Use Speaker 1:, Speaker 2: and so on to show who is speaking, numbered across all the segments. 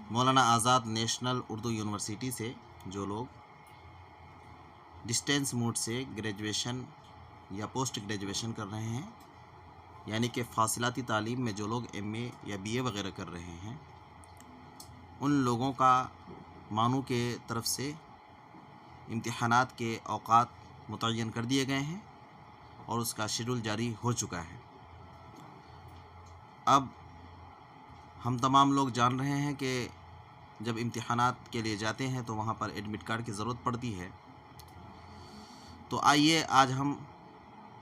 Speaker 1: मौलाना आज़ाद national Urdu university से जो लोग डिस्टेंस मोड से ग्रेजुएशन या पोस्ट ग्रेजुएशन कर रहे हैं, यानी कि फासिलाती तालीम में जो लोग एमए या बीए वगैरह कर रहे हैं, उन लोगों का मानू के तरफ से इम्तिहानात के औकात मुतय्यन कर दिए गए हैं और उसका शेड्यूल जारी हो चुका है। अब हम तमाम लोग जान रहे हैं कि जब इम्तिहानात के लिए जाते हैं तो वहाँ पर एडमिट कार्ड की ज़रूरत पड़ती है। तो आइए आज हम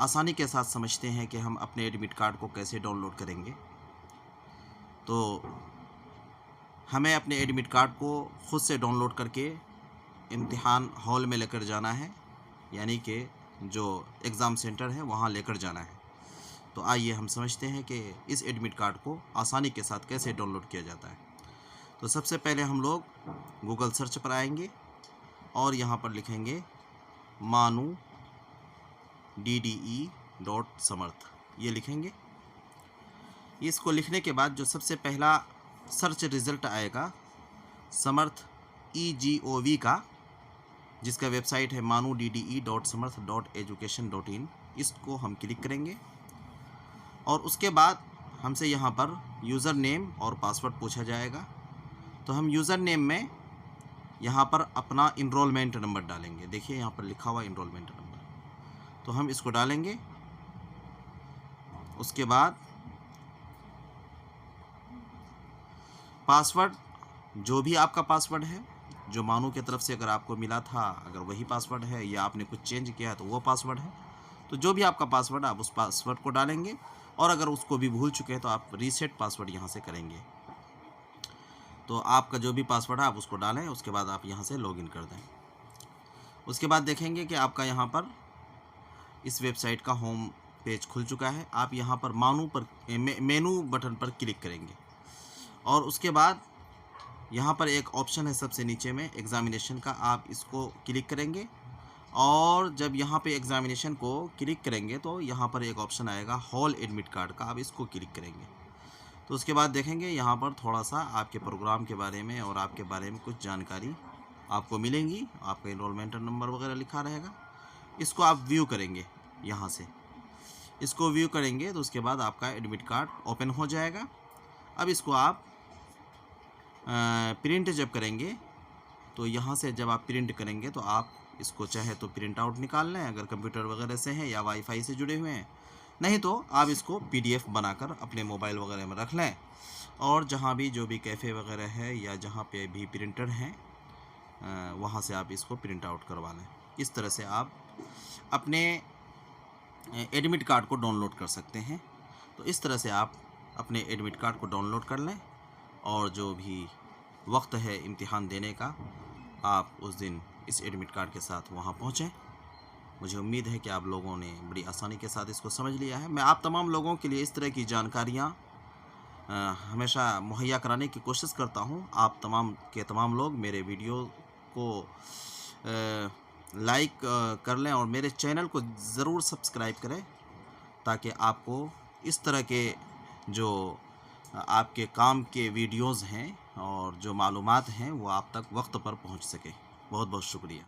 Speaker 1: आसानी के साथ समझते हैं कि हम अपने एडमिट कार्ड को कैसे डाउनलोड करेंगे। तो हमें अपने एडमिट कार्ड को ख़ुद से डाउनलोड करके इम्तिहान हॉल में लेकर जाना है, यानी कि जो एग्ज़ाम सेंटर है वहाँ लेकर जाना है। तो आइए हम समझते हैं कि इस एडमिट कार्ड को आसानी के साथ कैसे डाउनलोड किया जाता है। तो सबसे पहले हम लोग गूगल सर्च पर आएंगे और यहाँ पर लिखेंगे मानू DDE.समर्थ, ये लिखेंगे। इसको लिखने के बाद जो सबसे पहला सर्च रिज़ल्ट आएगा समर्थ EGOV का, जिसका वेबसाइट है मानू DDE.समर्थ.education.in, इसको हम क्लिक करेंगे और उसके बाद हमसे यहाँ पर यूज़र नेम और पासवर्ड पूछा जाएगा। तो हम यूज़र नेम में यहाँ पर अपना इनरोलमेंट नंबर डालेंगे। देखिए यहाँ पर लिखा हुआ इनरोलमेंट नंबर, तो हम इसको डालेंगे। उसके बाद पासवर्ड, जो भी आपका पासवर्ड है, जो मानू की तरफ से अगर आपको मिला था, अगर वही पासवर्ड है या आपने कुछ चेंज किया है तो वो पासवर्ड है। तो जो भी आपका पासवर्ड, आप उस पासवर्ड को डालेंगे और अगर उसको भी भूल चुके हैं तो आप रीसेट पासवर्ड यहाँ से करेंगे। तो आपका जो भी पासवर्ड है आप उसको डालें, उसके बाद आप यहाँ से लॉगिन कर दें। उसके बाद देखेंगे कि आपका यहाँ पर इस वेबसाइट का होम पेज खुल चुका है। आप यहाँ पर मानू पर मेनू बटन पर क्लिक करेंगे और उसके बाद यहाँ पर एक ऑप्शन है सबसे नीचे में एग्ज़ामिनेशन का, आप इसको क्लिक करेंगे और जब यहाँ पे एग्ज़ामिनेशन को क्लिक करेंगे तो यहाँ पर एक ऑप्शन आएगा हॉल एडमिट कार्ड का, आप इसको क्लिक करेंगे। तो उसके बाद देखेंगे यहाँ पर थोड़ा सा आपके प्रोग्राम के बारे में और आपके बारे में कुछ जानकारी आपको मिलेंगी। आपका इनरोलमेंट नंबर वगैरह लिखा रहेगा, इसको आप व्यू करेंगे। यहाँ से इसको व्यू करेंगे तो उसके बाद आपका एडमिट कार्ड ओपन हो जाएगा। अब इसको आप प्रिंट जब करेंगे तो यहाँ से जब आप प्रिंट करेंगे तो आप इसको चाहे तो प्रिंट आउट निकाल लें अगर कंप्यूटर वगैरह से हैं या वाईफाई से जुड़े हुए हैं, नहीं तो आप इसको PDF बनाकर अपने मोबाइल वगैरह में रख लें और जहाँ भी जो भी कैफ़े वगैरह है या जहाँ पे भी प्रिंटर हैं वहाँ से आप इसको प्रिंट आउट करवा लें। इस तरह से आप अपने एडमिट कार्ड को डाउनलोड कर सकते हैं। तो इस तरह से आप अपने एडमिट कार्ड को डाउनलोड कर लें और जो भी वक्त है इम्तिहान देने का, आप उस दिन इस एडमिट कार्ड के साथ वहाँ पहुँचें। मुझे उम्मीद है कि आप लोगों ने बड़ी आसानी के साथ इसको समझ लिया है। मैं आप तमाम लोगों के लिए इस तरह की जानकारियाँ हमेशा मुहैया कराने की कोशिश करता हूँ। आप तमाम लोग मेरे वीडियो को लाइक कर लें और मेरे चैनल को ज़रूर सब्सक्राइब करें ताकि आपको इस तरह के जो आपके काम के वीडियोज़ हैं और जो मालूमात हैं वो आप तक वक्त पर पहुंच सके। बहुत बहुत शुक्रिया।